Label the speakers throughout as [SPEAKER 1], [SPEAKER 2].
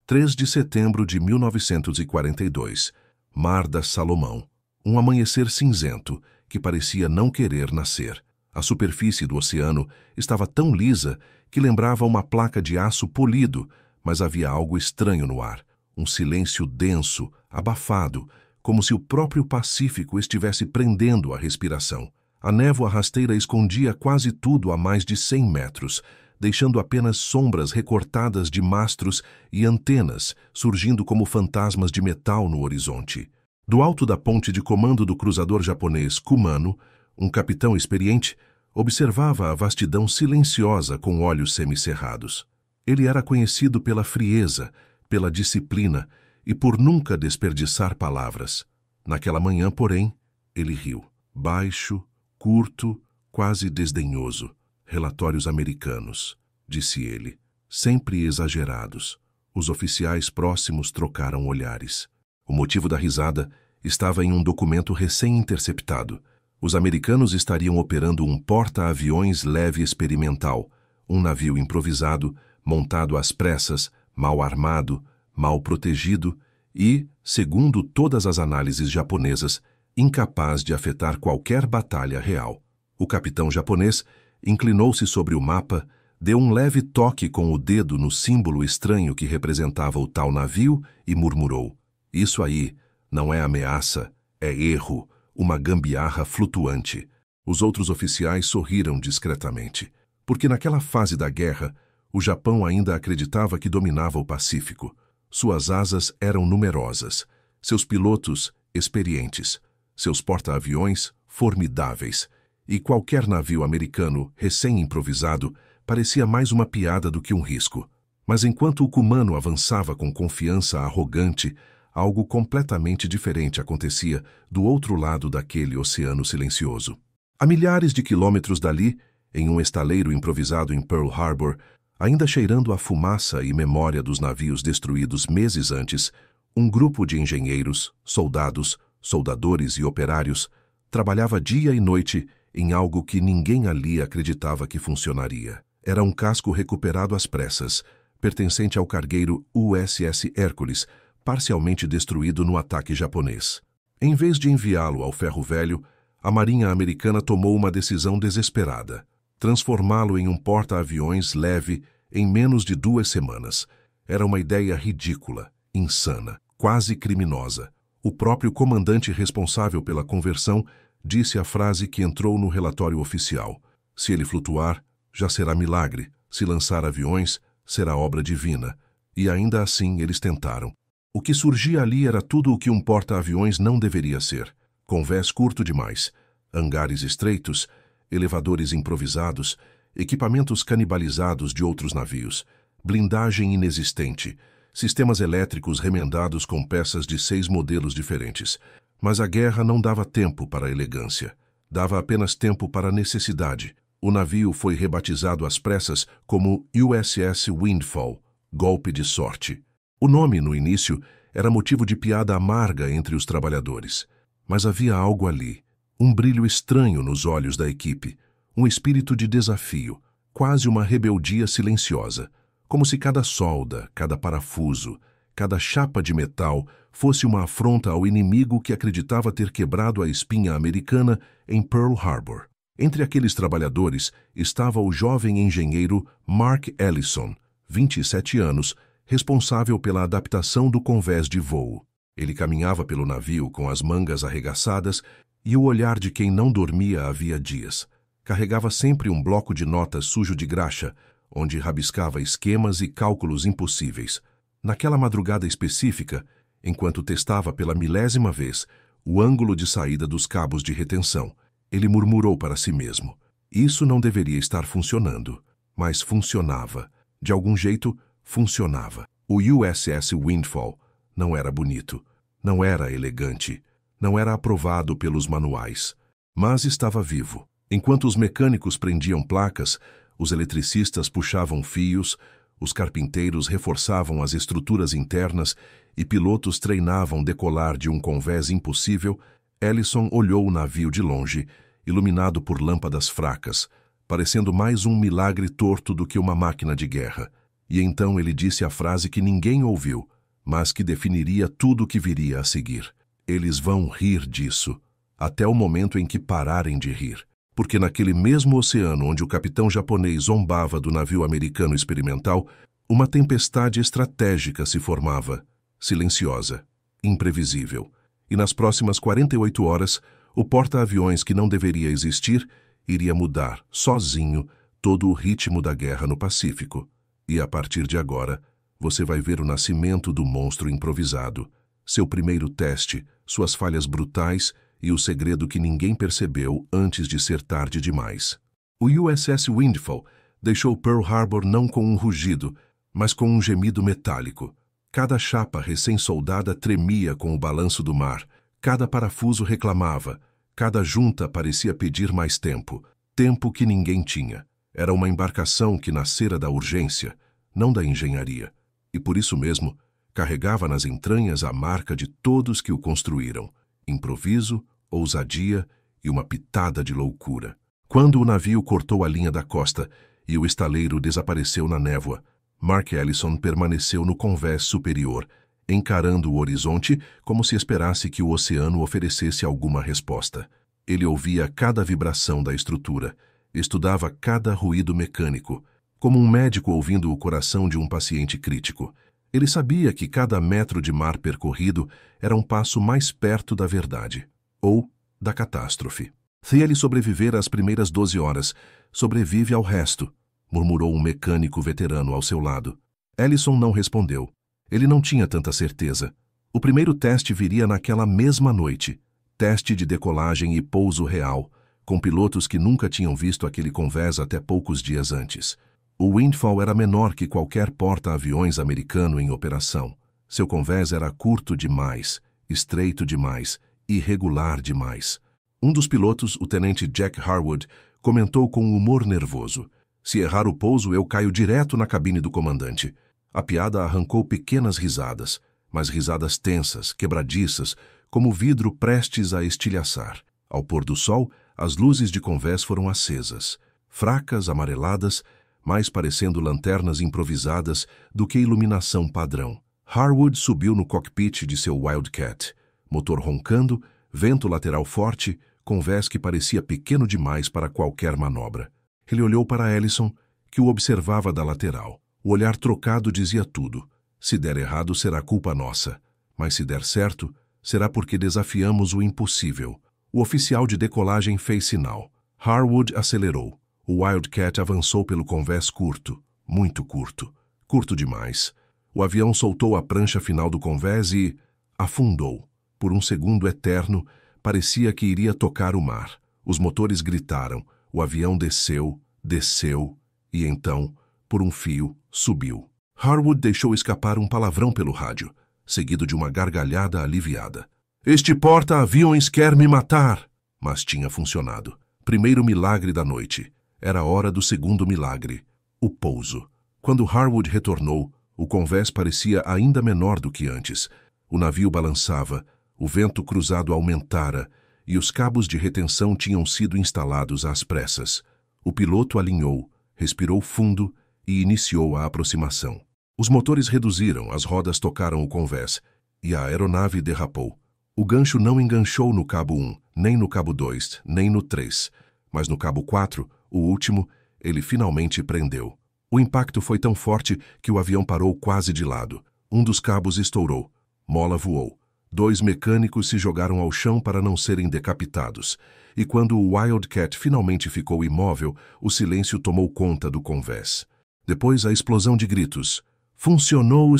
[SPEAKER 1] 3 de setembro de 1942, Mar da Salomão. Um amanhecer cinzento que parecia não querer nascer. A superfície do oceano estava tão lisa que lembrava uma placa de aço polido, mas havia algo estranho no ar. Um silêncio denso, abafado, como se o próprio Pacífico estivesse prendendo a respiração. A névoa rasteira escondia quase tudo a mais de 100 metros, deixando apenas sombras recortadas de mastros e antenas surgindo como fantasmas de metal no horizonte. Do alto da ponte de comando do cruzador japonês Kumano, um capitão experiente observava a vastidão silenciosa com olhos semicerrados. Ele era conhecido pela frieza, pela disciplina e por nunca desperdiçar palavras. Naquela manhã, porém, ele riu. Baixo, curto, quase desdenhoso. Relatórios americanos, disse ele, sempre exagerados. Os oficiais próximos trocaram olhares. O motivo da risada estava em um documento recém-interceptado. Os americanos estariam operando um porta-aviões leve experimental, um navio improvisado, montado às pressas, mal armado, mal protegido e, segundo todas as análises japonesas, incapaz de afetar qualquer batalha real. O capitão japonês inclinou-se sobre o mapa, deu um leve toque com o dedo no símbolo estranho que representava o tal navio e murmurou: "Isso aí não é ameaça, é erro, uma gambiarra flutuante." Os outros oficiais sorriram discretamente, porque naquela fase da guerra, o Japão ainda acreditava que dominava o Pacífico. Suas asas eram numerosas, seus pilotos experientes, seus porta-aviões formidáveis, e qualquer navio americano recém-improvisado parecia mais uma piada do que um risco. Mas enquanto o Kumano avançava com confiança arrogante, algo completamente diferente acontecia do outro lado daquele oceano silencioso. A milhares de quilômetros dali, em um estaleiro improvisado em Pearl Harbor, ainda cheirando a fumaça e memória dos navios destruídos meses antes, um grupo de engenheiros, soldados, soldadores e operários trabalhava dia e noite em algo que ninguém ali acreditava que funcionaria. Era um casco recuperado às pressas, pertencente ao cargueiro USS Hércules, parcialmente destruído no ataque japonês. Em vez de enviá-lo ao ferro velho, a Marinha Americana tomou uma decisão desesperada: transformá-lo em um porta-aviões leve em menos de 2 semanas. Era uma ideia ridícula, insana, quase criminosa. O próprio comandante responsável pela conversão disse a frase que entrou no relatório oficial: "Se ele flutuar, já será milagre. Se lançar aviões, será obra divina." E ainda assim eles tentaram. O que surgia ali era tudo o que um porta-aviões não deveria ser. Convés curto demais, hangares estreitos, elevadores improvisados, equipamentos canibalizados de outros navios, blindagem inexistente, sistemas elétricos remendados com peças de 6 modelos diferentes. Mas a guerra não dava tempo para a elegância. Dava apenas tempo para a necessidade. O navio foi rebatizado às pressas como USS Windfall, golpe de sorte. O nome, no início, era motivo de piada amarga entre os trabalhadores. Mas havia algo ali, um brilho estranho nos olhos da equipe, um espírito de desafio, quase uma rebeldia silenciosa, como se cada solda, cada parafuso, cada chapa de metal fosse uma afronta ao inimigo que acreditava ter quebrado a espinha americana em Pearl Harbor. Entre aqueles trabalhadores estava o jovem engenheiro Mark Ellison, 27 anos, responsável pela adaptação do convés de voo. Ele caminhava pelo navio com as mangas arregaçadas e o olhar de quem não dormia havia dias. Carregava sempre um bloco de notas sujo de graxa, onde rabiscava esquemas e cálculos impossíveis. Naquela madrugada específica, enquanto testava pela 1000ª vez o ângulo de saída dos cabos de retenção, ele murmurou para si mesmo: "Isso não deveria estar funcionando." Mas funcionava. De algum jeito, funcionava. O USS Windfall não era bonito, não era elegante, não era aprovado pelos manuais, mas estava vivo. Enquanto os mecânicos prendiam placas, os eletricistas puxavam fios, os carpinteiros reforçavam as estruturas internas e pilotos treinavam decolar de um convés impossível, Ellison olhou o navio de longe, iluminado por lâmpadas fracas, parecendo mais um milagre torto do que uma máquina de guerra. E então ele disse a frase que ninguém ouviu, mas que definiria tudo o que viria a seguir. Eles vão rir disso, até o momento em que pararem de rir. Porque naquele mesmo oceano onde o capitão japonês zombava do navio americano experimental, uma tempestade estratégica se formava, silenciosa, imprevisível. E nas próximas 48 horas, o porta-aviões que não deveria existir iria mudar, sozinho, todo o ritmo da guerra no Pacífico. E a partir de agora, você vai ver o nascimento do monstro improvisado, seu primeiro teste, suas falhas brutais e o segredo que ninguém percebeu antes de ser tarde demais. O USS Windfall deixou Pearl Harbor não com um rugido, mas com um gemido metálico. Cada chapa recém-soldada tremia com o balanço do mar, cada parafuso reclamava, cada junta parecia pedir mais tempo, tempo que ninguém tinha. Era uma embarcação que nascera da urgência, não da engenharia, e por isso mesmo carregava nas entranhas a marca de todos que o construíram: improviso, ousadia e uma pitada de loucura. Quando o navio cortou a linha da costa e o estaleiro desapareceu na névoa, Mark Ellison permaneceu no convés superior, encarando o horizonte como se esperasse que o oceano oferecesse alguma resposta. Ele ouvia cada vibração da estrutura, estudava cada ruído mecânico, como um médico ouvindo o coração de um paciente crítico. Ele sabia que cada metro de mar percorrido era um passo mais perto da verdade, ou da catástrofe. Se ele sobreviver às primeiras 12 horas, sobrevive ao resto, murmurou um mecânico veterano ao seu lado. Ellison não respondeu. Ele não tinha tanta certeza. O primeiro teste viria naquela mesma noite. Teste de decolagem e pouso real, com pilotos que nunca tinham visto aquele convés até poucos dias antes. O Windfall era menor que qualquer porta-aviões americano em operação. Seu convés era curto demais, estreito demais, irregular demais. Um dos pilotos, o tenente Jack Harwood, comentou com humor nervoso: "Se errar o pouso, eu caio direto na cabine do comandante." A piada arrancou pequenas risadas, mas risadas tensas, quebradiças, como vidro prestes a estilhaçar. Ao pôr do sol, as luzes de convés foram acesas, fracas, amareladas, mais parecendo lanternas improvisadas do que iluminação padrão. Harwood subiu no cockpit de seu Wildcat, motor roncando, vento lateral forte, convés que parecia pequeno demais para qualquer manobra. Ele olhou para Ellison, que o observava da lateral. O olhar trocado dizia tudo. Se der errado, será culpa nossa. Mas se der certo, será porque desafiamos o impossível. O oficial de decolagem fez sinal. Harwood acelerou. O Wildcat avançou pelo convés curto, muito curto, curto demais. O avião soltou a prancha final do convés e afundou. Por um segundo eterno, parecia que iria tocar o mar. Os motores gritaram, o avião desceu, desceu, e então, por um fio, subiu. Harwood deixou escapar um palavrão pelo rádio, seguido de uma gargalhada aliviada. "Este porta-aviões quer me matar!" Mas tinha funcionado. Primeiro milagre da noite. Era a hora do segundo milagre, o pouso. Quando Harwood retornou, o convés parecia ainda menor do que antes. O navio balançava, o vento cruzado aumentara e os cabos de retenção tinham sido instalados às pressas. O piloto alinhou, respirou fundo e iniciou a aproximação. Os motores reduziram, as rodas tocaram o convés e a aeronave derrapou. O gancho não enganchou no cabo 1, nem no cabo 2, nem no 3, mas no cabo 4, o último, ele finalmente prendeu. O impacto foi tão forte que o avião parou quase de lado. Um dos cabos estourou. Mola voou. 2 mecânicos se jogaram ao chão para não serem decapitados. E quando o Wildcat finalmente ficou imóvel, o silêncio tomou conta do convés. Depois a explosão de gritos. Funcionou,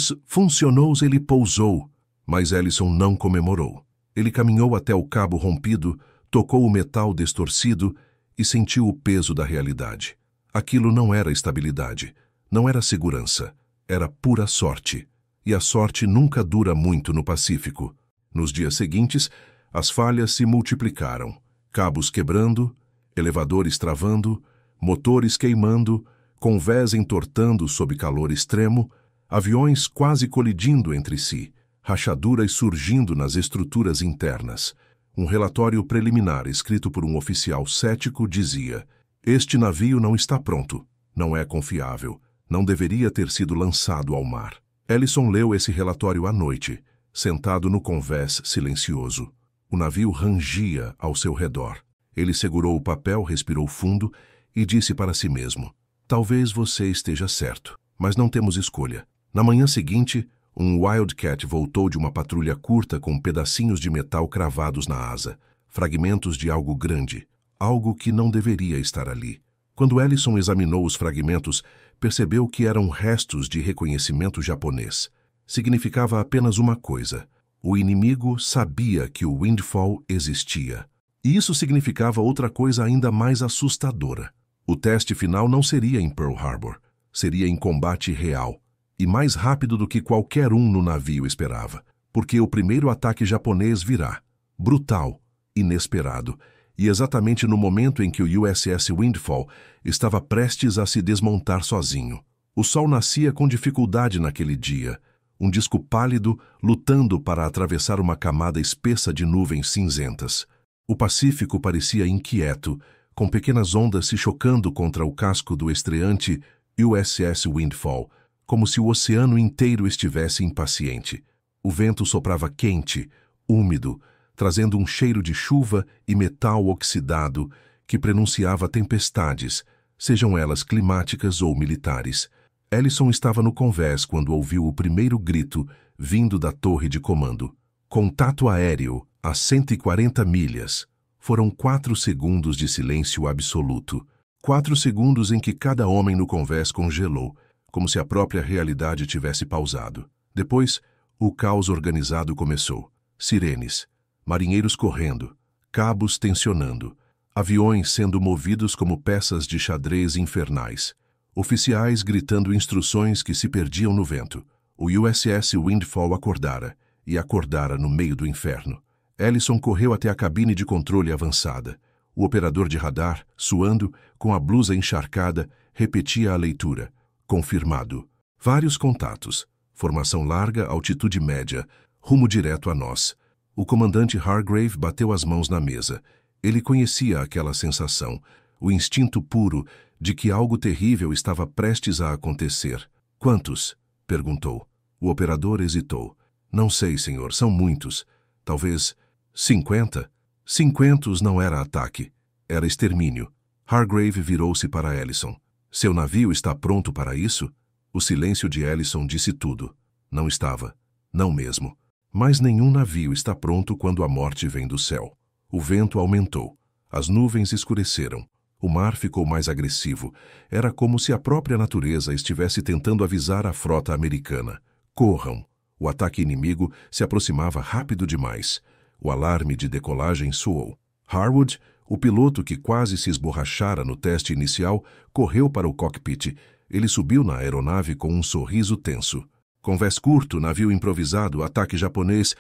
[SPEAKER 1] ele pousou. Mas Ellison não comemorou. Ele caminhou até o cabo rompido, tocou o metal distorcido e sentiu o peso da realidade. Aquilo não era estabilidade, não era segurança, era pura sorte. E a sorte nunca dura muito no Pacífico. Nos dias seguintes, as falhas se multiplicaram. Cabos quebrando, elevadores travando, motores queimando, convés entortando sob calor extremo, aviões quase colidindo entre si, rachaduras surgindo nas estruturas internas. Um relatório preliminar escrito por um oficial cético dizia: "Este navio não está pronto, não é confiável, Não deveria ter sido lançado ao mar. Ellison leu esse relatório à noite, sentado no convés silencioso. O navio rangia ao seu redor. Ele segurou o papel, respirou fundo e disse para si mesmo: talvez você esteja certo, mas não temos escolha. Na manhã seguinte, um Wildcat voltou de uma patrulha curta com pedacinhos de metal cravados na asa, fragmentos de algo grande, algo que não deveria estar ali. Quando Ellison examinou os fragmentos, percebeu que eram restos de reconhecimento japonês. Significava apenas uma coisa: o inimigo sabia que o Windfall existia. E isso significava outra coisa ainda mais assustadora. O teste final não seria em Pearl Harbor, seria em combate real, e mais rápido do que qualquer um no navio esperava, porque o primeiro ataque japonês virá, brutal, inesperado, e exatamente no momento em que o USS Windfall estava prestes a se desmontar sozinho. O sol nascia com dificuldade naquele dia, um disco pálido lutando para atravessar uma camada espessa de nuvens cinzentas. O Pacífico parecia inquieto, com pequenas ondas se chocando contra o casco do estreante USS Windfall, como se o oceano inteiro estivesse impaciente. O vento soprava quente, úmido, trazendo um cheiro de chuva e metal oxidado que prenunciava tempestades, sejam elas climáticas ou militares. Ellison estava no convés quando ouviu o primeiro grito vindo da torre de comando. Contato aéreo a 140 milhas. Foram 4 segundos de silêncio absoluto. 4 segundos em que cada homem no convés congelou, como se a própria realidade tivesse pausado. Depois, o caos organizado começou. Sirenes, marinheiros correndo, cabos tensionando, aviões sendo movidos como peças de xadrez infernais, oficiais gritando instruções que se perdiam no vento. O USS Windfall acordara, e acordara no meio do inferno. Ellison correu até a cabine de controle avançada. O operador de radar, suando, com a blusa encharcada, repetia a leitura. Confirmado. Vários contatos. Formação larga, altitude média. Rumo direto a nós. O comandante Hargrave bateu as mãos na mesa. Ele conhecia aquela sensação, o instinto puro de que algo terrível estava prestes a acontecer. Quantos? Perguntou. O operador hesitou. Não sei, senhor, são muitos. Talvez 50? 50 não era ataque. Era extermínio. Hargrave virou-se para Ellison. Seu navio está pronto para isso? O silêncio de Ellison disse tudo. Não estava. Não mesmo. Mas nenhum navio está pronto quando a morte vem do céu. O vento aumentou. As nuvens escureceram. O mar ficou mais agressivo. Era como se a própria natureza estivesse tentando avisar a frota americana. Corram! O ataque inimigo se aproximava rápido demais. O alarme de decolagem soou. Harwood, o piloto que quase se esborrachara no teste inicial, correu para o cockpit. Ele subiu na aeronave com um sorriso tenso. Convés curto, navio improvisado, ataque japonês.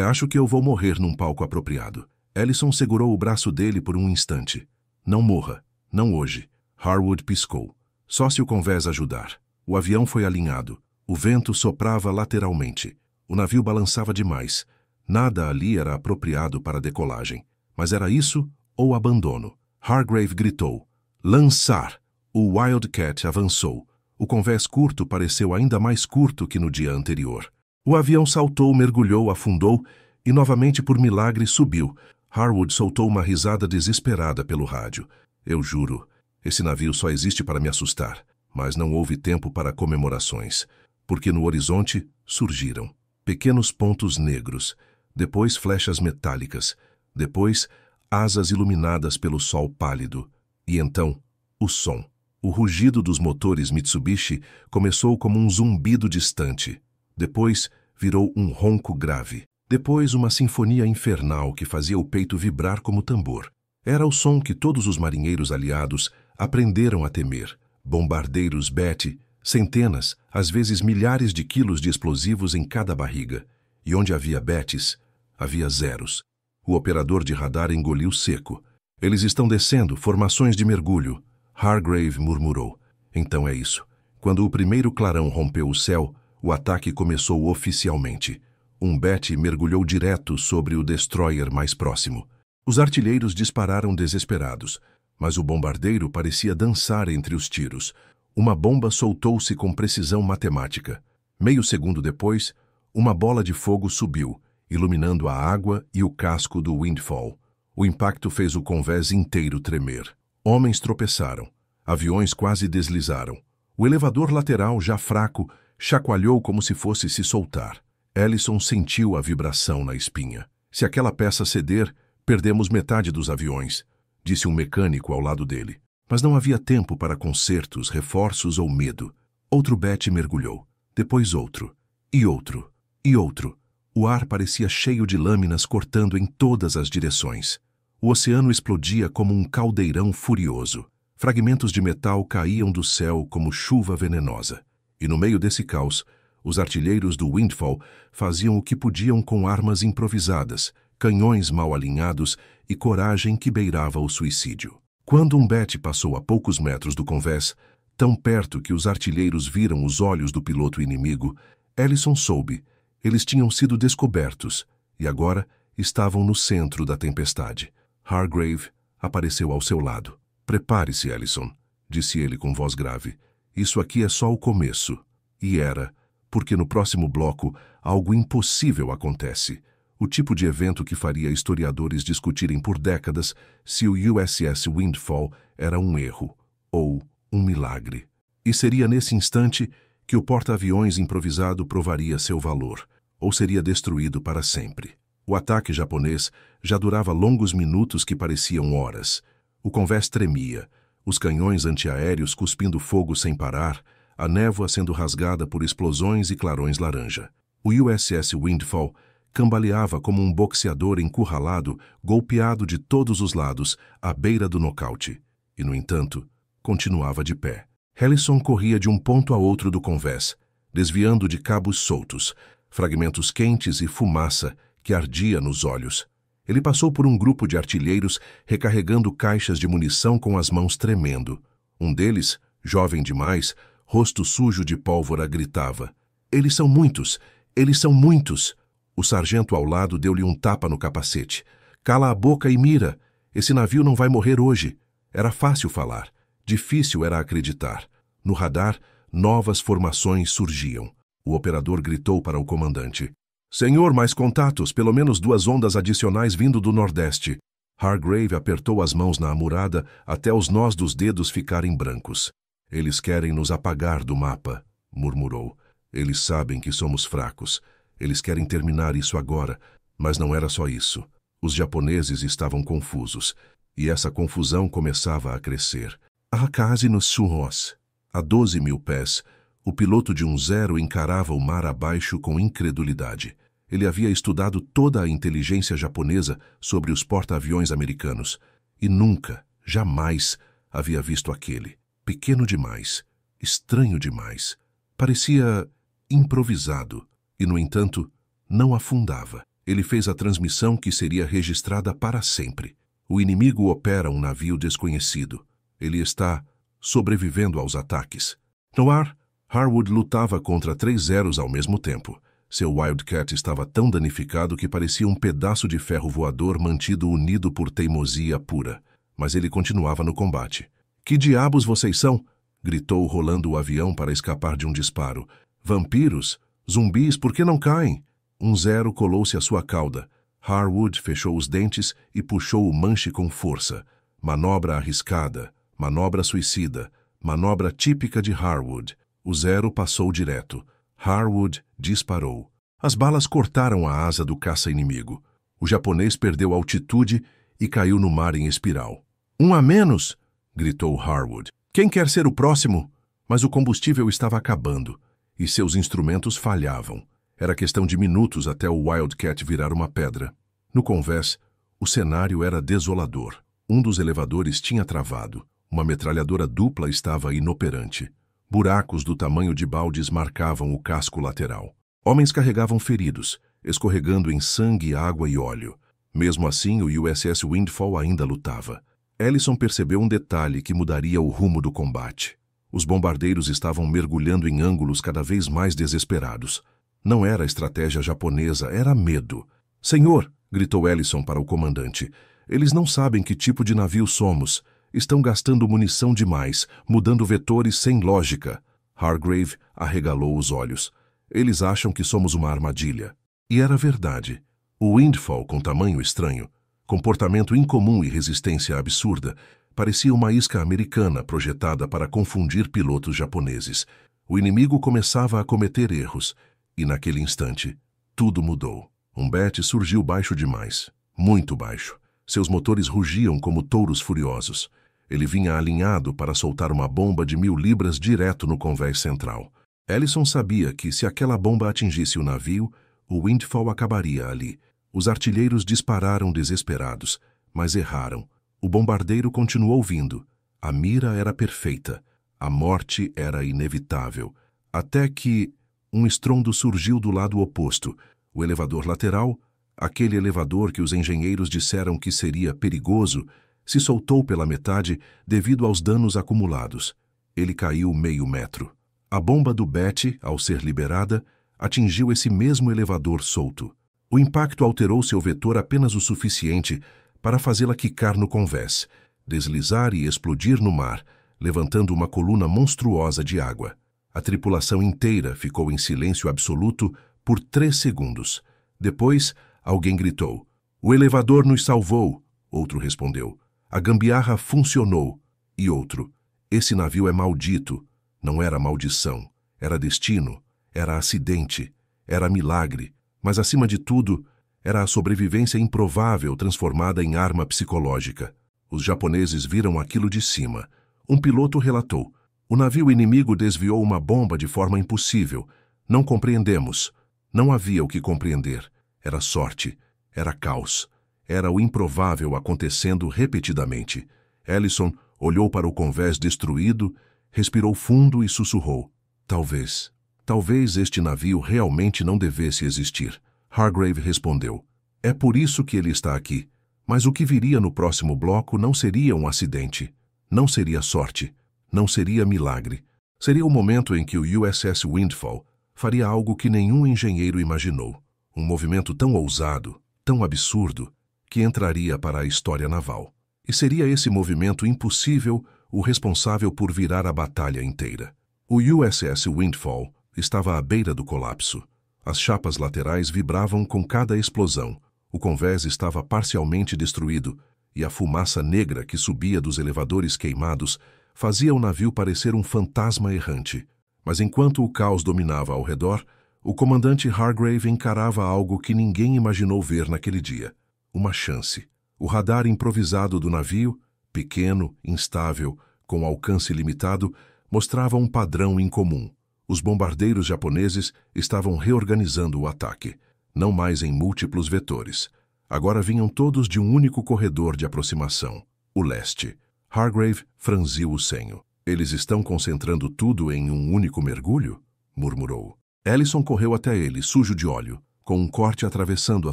[SPEAKER 1] Acho que eu vou morrer num palco apropriado. Ellison segurou o braço dele por um instante. Não morra. Não hoje. Harwood piscou. Só se o convés ajudar. O avião foi alinhado. O vento soprava lateralmente. O navio balançava demais. Nada ali era apropriado para decolagem. Mas era isso ou abandono. Hargrave gritou. Lançar! O Wildcat avançou. O convés curto pareceu ainda mais curto que no dia anterior. O avião saltou, mergulhou, afundou e novamente por milagre subiu. Harwood soltou uma risada desesperada pelo rádio. Eu juro, esse navio só existe para me assustar. Mas não houve tempo para comemorações. Porque no horizonte surgiram pequenos pontos negros, depois flechas metálicas, depois asas iluminadas pelo sol pálido, e então o som. O rugido dos motores Mitsubishi começou como um zumbido distante, depois virou um ronco grave, depois uma sinfonia infernal que fazia o peito vibrar como tambor. Era o som que todos os marinheiros aliados aprenderam a temer. Bombardeiros Betty, centenas, às vezes milhares de quilos de explosivos em cada barriga. E onde havia Bettys, havia zeros. O operador de radar engoliu seco. Eles estão descendo, formações de mergulho. Hargrave murmurou. Então é isso. Quando o primeiro clarão rompeu o céu, o ataque começou oficialmente. Um Betty mergulhou direto sobre o destroyer mais próximo. Os artilheiros dispararam desesperados, mas o bombardeiro parecia dançar entre os tiros. Uma bomba soltou-se com precisão matemática. Meio segundo depois, uma bola de fogo subiu, iluminando a água e o casco do Windfall. O impacto fez o convés inteiro tremer. Homens tropeçaram. Aviões quase deslizaram. O elevador lateral, já fraco, chacoalhou como se fosse se soltar. Ellison sentiu a vibração na espinha. Se aquela peça ceder, perdemos metade dos aviões, disse um mecânico ao lado dele. Mas não havia tempo para consertos, reforços ou medo. Outro bete mergulhou. Depois outro. E outro. E outro. O ar parecia cheio de lâminas cortando em todas as direções. O oceano explodia como um caldeirão furioso. Fragmentos de metal caíam do céu como chuva venenosa. E no meio desse caos, os artilheiros do Windfall faziam o que podiam com armas improvisadas, canhões mal alinhados e coragem que beirava o suicídio. Quando um bete passou a poucos metros do convés, tão perto que os artilheiros viram os olhos do piloto inimigo, Ellison soube. Eles tinham sido descobertos e agora estavam no centro da tempestade. Hargrave apareceu ao seu lado. Prepare-se, Ellison, disse ele com voz grave. Isso aqui é só o começo. E era, porque no próximo bloco algo impossível acontece. O tipo de evento que faria historiadores discutirem por décadas se o USS Windfall era um erro ou um milagre. E seria nesse instante que o porta-aviões improvisado provaria seu valor, ou seria destruído para sempre. O ataque japonês já durava longos minutos que pareciam horas. O convés tremia, os canhões antiaéreos cuspindo fogo sem parar, a névoa sendo rasgada por explosões e clarões laranja. O USS Windfall cambaleava como um boxeador encurralado, golpeado de todos os lados, à beira do nocaute. E, no entanto, continuava de pé. Ellison corria de um ponto a outro do convés, desviando de cabos soltos, fragmentos quentes e fumaça que ardia nos olhos. Ele passou por um grupo de artilheiros recarregando caixas de munição com as mãos tremendo. Um deles, jovem demais, rosto sujo de pólvora, gritava: "Eles são muitos! Eles são muitos!" O sargento ao lado deu-lhe um tapa no capacete. "Cala a boca e mira! Esse navio não vai morrer hoje!" Era fácil falar. Difícil era acreditar. No radar, novas formações surgiam. O operador gritou para o comandante: "Senhor, mais contatos, pelo menos 2 ondas adicionais vindo do nordeste." Hargrave apertou as mãos na amurada até os nós dos dedos ficarem brancos. "Eles querem nos apagar do mapa", murmurou. "Eles sabem que somos fracos. Eles querem terminar isso agora." Mas não era só isso. Os japoneses estavam confusos, e essa confusão começava a crescer. Akaze no Suhos, a 12.000 pés, o piloto de um Zero encarava o mar abaixo com incredulidade. Ele havia estudado toda a inteligência japonesa sobre os porta-aviões americanos e nunca, jamais, havia visto aquele. Pequeno demais, estranho demais. Parecia improvisado e, no entanto, não afundava. Ele fez a transmissão que seria registrada para sempre. O inimigo opera um navio desconhecido. Ele está sobrevivendo aos ataques. No ar, Harwood lutava contra 3 zeros ao mesmo tempo. Seu Wildcat estava tão danificado que parecia um pedaço de ferro voador mantido unido por teimosia pura. Mas ele continuava no combate. "Que diabos vocês são?" gritou, rolando o avião para escapar de um disparo. "Vampiros? Zumbis, por que não caem?" Um Zero colou-se à sua cauda. Harwood fechou os dentes e puxou o manche com força. Manobra arriscada, manobra suicida, manobra típica de Harwood. O Zero passou direto. Harwood disparou. As balas cortaram a asa do caça-inimigo. O japonês perdeu altitude e caiu no mar em espiral. "Um a menos!" gritou Harwood. "Quem quer ser o próximo?" Mas o combustível estava acabando e seus instrumentos falhavam. Era questão de minutos até o Wildcat virar uma pedra. No convés, o cenário era desolador. Um dos elevadores tinha travado. Uma metralhadora dupla estava inoperante. Buracos do tamanho de baldes marcavam o casco lateral. Homens carregavam feridos, escorregando em sangue, água e óleo. Mesmo assim, o USS Windfall ainda lutava. Ellison percebeu um detalhe que mudaria o rumo do combate. Os bombardeiros estavam mergulhando em ângulos cada vez mais desesperados. Não era estratégia japonesa, era medo. "Senhor", gritou Ellison para o comandante, "eles não sabem que tipo de navio somos. Estão gastando munição demais, mudando vetores sem lógica. Hargrave arregalou os olhos. Eles acham que somos uma armadilha. E era verdade. O Windfall, com tamanho estranho, comportamento incomum e resistência absurda, parecia uma isca americana projetada para confundir pilotos japoneses. O inimigo começava a cometer erros, e naquele instante, tudo mudou. Um Bat surgiu baixo demais, muito baixo. Seus motores rugiam como touros furiosos. Ele vinha alinhado para soltar uma bomba de 1000 libras direto no convés central. Ellison sabia que, se aquela bomba atingisse o navio, o Windfall acabaria ali. Os artilheiros dispararam desesperados, mas erraram. O bombardeiro continuou vindo. A mira era perfeita. A morte era inevitável. Até que um estrondo surgiu do lado oposto. O elevador lateral, aquele elevador que os engenheiros disseram que seria perigoso, se soltou pela metade devido aos danos acumulados. Ele caiu meio metro. A bomba do Bat, ao ser liberada, atingiu esse mesmo elevador solto. O impacto alterou seu vetor apenas o suficiente para fazê-la quicar no convés, deslizar e explodir no mar, levantando uma coluna monstruosa de água. A tripulação inteira ficou em silêncio absoluto por 3 segundos. Depois, alguém gritou: "O elevador nos salvou!" Outro respondeu: "A gambiarra funcionou!" E outro: "Esse navio é maldito." Não era maldição, era destino, era acidente, era milagre, mas acima de tudo, era a sobrevivência improvável transformada em arma psicológica. Os japoneses viram aquilo de cima. Um piloto relatou: "O navio inimigo desviou uma bomba de forma impossível. Não compreendemos." Não havia o que compreender. Era sorte, era caos, era o improvável acontecendo repetidamente. Ellison olhou para o convés destruído, respirou fundo e sussurrou: Talvez este navio realmente não devesse existir." Hargrave respondeu: "É por isso que ele está aqui. Mas o que viria no próximo bloco não seria um acidente, não seria sorte, não seria milagre. Seria o momento em que o USS Windfall faria algo que nenhum engenheiro imaginou. Um movimento tão ousado, tão absurdo, que entraria para a história naval. E seria esse movimento impossível o responsável por virar a batalha inteira. O USS Windfall estava à beira do colapso. As chapas laterais vibravam com cada explosão. O convés estava parcialmente destruído e a fumaça negra que subia dos elevadores queimados fazia o navio parecer um fantasma errante. Mas enquanto o caos dominava ao redor, o comandante Hargrave encarava algo que ninguém imaginou ver naquele dia: uma chance. O radar improvisado do navio, pequeno, instável, com alcance limitado, mostrava um padrão incomum. Os bombardeiros japoneses estavam reorganizando o ataque, não mais em múltiplos vetores. Agora vinham todos de um único corredor de aproximação, o leste. Hargrave franziu o senho. "Eles estão concentrando tudo em um único mergulho?" murmurou. Ellison correu até ele, sujo de óleo, com um corte atravessando a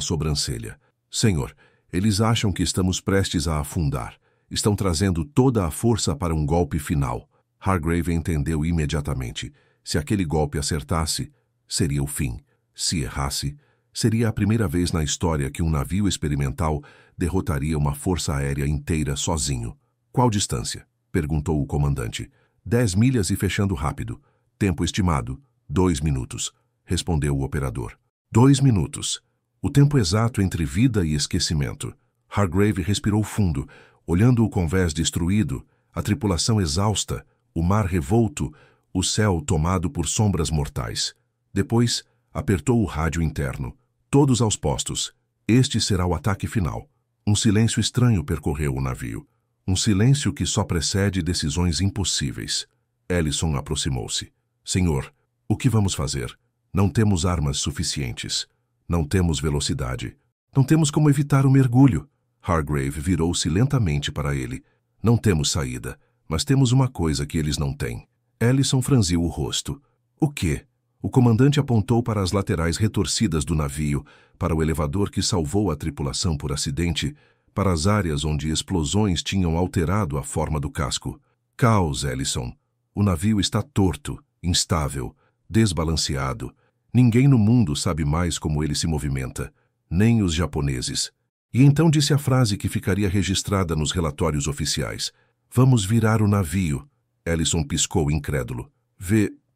[SPEAKER 1] sobrancelha. "Senhor, eles acham que estamos prestes a afundar. Estão trazendo toda a força para um golpe final." Hargrave entendeu imediatamente. Se aquele golpe acertasse, seria o fim. Se errasse, seria a primeira vez na história que um navio experimental derrotaria uma força aérea inteira sozinho. "Qual distância?" perguntou o comandante. 10 milhas e fechando rápido. "Tempo estimado, 2 minutos", respondeu o operador. 2 minutos. O tempo exato entre vida e esquecimento. Hargrave respirou fundo, olhando o convés destruído, a tripulação exausta, o mar revolto, o céu tomado por sombras mortais. Depois, apertou o rádio interno. "Todos aos postos. Este será o ataque final." Um silêncio estranho percorreu o navio. Um silêncio que só precede decisões impossíveis. Ellison aproximou-se. "Senhor, o que vamos fazer? Não temos armas suficientes. Não temos velocidade. Não temos como evitar o mergulho." Hargrave virou-se lentamente para ele. "Não temos saída, mas temos uma coisa que eles não têm." Ellison franziu o rosto. "O quê?" O comandante apontou para as laterais retorcidas do navio, para o elevador que salvou a tripulação por acidente, para as áreas onde explosões tinham alterado a forma do casco. "Caos, Ellison. O navio está torto, instável, desbalanceado. Ninguém no mundo sabe mais como ele se movimenta, nem os japoneses." E então disse a frase que ficaria registrada nos relatórios oficiais: Vamos virar o navio. Ellison piscou incrédulo.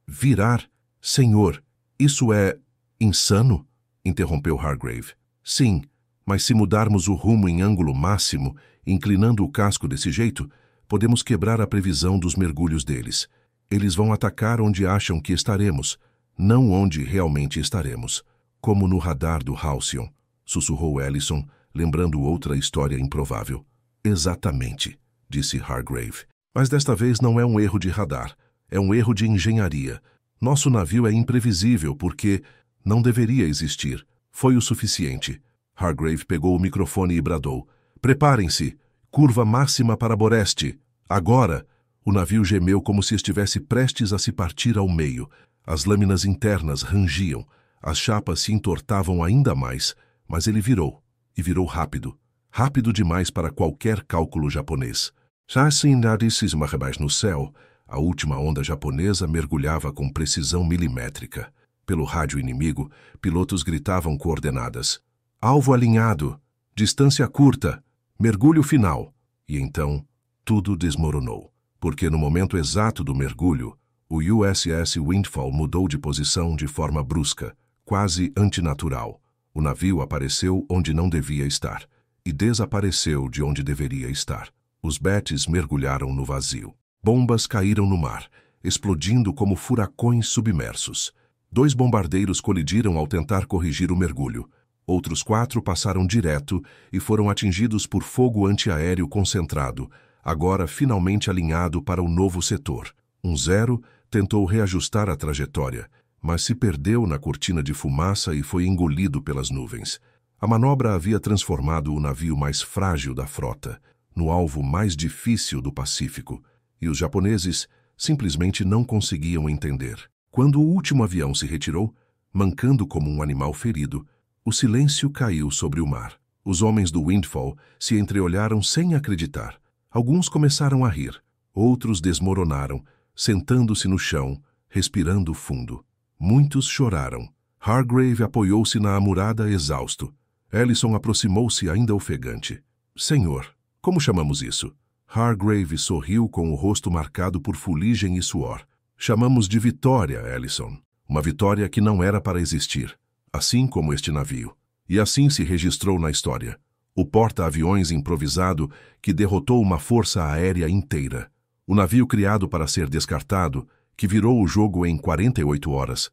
[SPEAKER 1] Virar? Senhor, isso é insano? Interrompeu Hargrave. Sim, mas se mudarmos o rumo em ângulo máximo, inclinando o casco desse jeito, podemos quebrar a previsão dos mergulhos deles. Eles vão atacar onde acham que estaremos, não onde realmente estaremos. Como no radar do Halcyon, sussurrou Ellison, lembrando outra história improvável. Exatamente, disse Hargrave. Mas desta vez não é um erro de radar, é um erro de engenharia. Nosso navio é imprevisível porque não deveria existir. Foi o suficiente. Hargrave pegou o microfone e bradou. Preparem-se! Curva máxima para Boreste! Agora! O navio gemeu como se estivesse prestes a se partir ao meio. As lâminas internas rangiam. As chapas se entortavam ainda mais, mas ele virou. E virou rápido. Rápido demais para qualquer cálculo japonês. Já assim, no céu, a última onda japonesa mergulhava com precisão milimétrica. Pelo rádio inimigo, pilotos gritavam coordenadas. Alvo alinhado, distância curta, mergulho final. E então, tudo desmoronou. Porque no momento exato do mergulho, o USS Windfall mudou de posição de forma brusca, quase antinatural. O navio apareceu onde não devia estar e desapareceu de onde deveria estar. Os Betes mergulharam no vazio. Bombas caíram no mar, explodindo como furacões submersos. 2 bombardeiros colidiram ao tentar corrigir o mergulho. Outros 4 passaram direto e foram atingidos por fogo antiaéreo concentrado, agora finalmente alinhado para o novo setor. Um 0 tentou reajustar a trajetória, mas se perdeu na cortina de fumaça e foi engolido pelas nuvens. A manobra havia transformado o navio mais frágil da frota no alvo mais difícil do Pacífico, e os japoneses simplesmente não conseguiam entender. Quando o último avião se retirou, mancando como um animal ferido, o silêncio caiu sobre o mar. Os homens do Windfall se entreolharam sem acreditar. Alguns começaram a rir, outros desmoronaram, sentando-se no chão, respirando fundo. Muitos choraram. Hargrave apoiou-se na amurada exausto. Ellison aproximou-se ainda ofegante. Senhor, como chamamos isso? Hargrave sorriu com o rosto marcado por fuligem e suor. Chamamos de vitória, Ellison. Uma vitória que não era para existir, assim como este navio. E assim se registrou na história. O porta-aviões improvisado que derrotou uma força aérea inteira. O navio criado para ser descartado, que virou o jogo em 48 horas,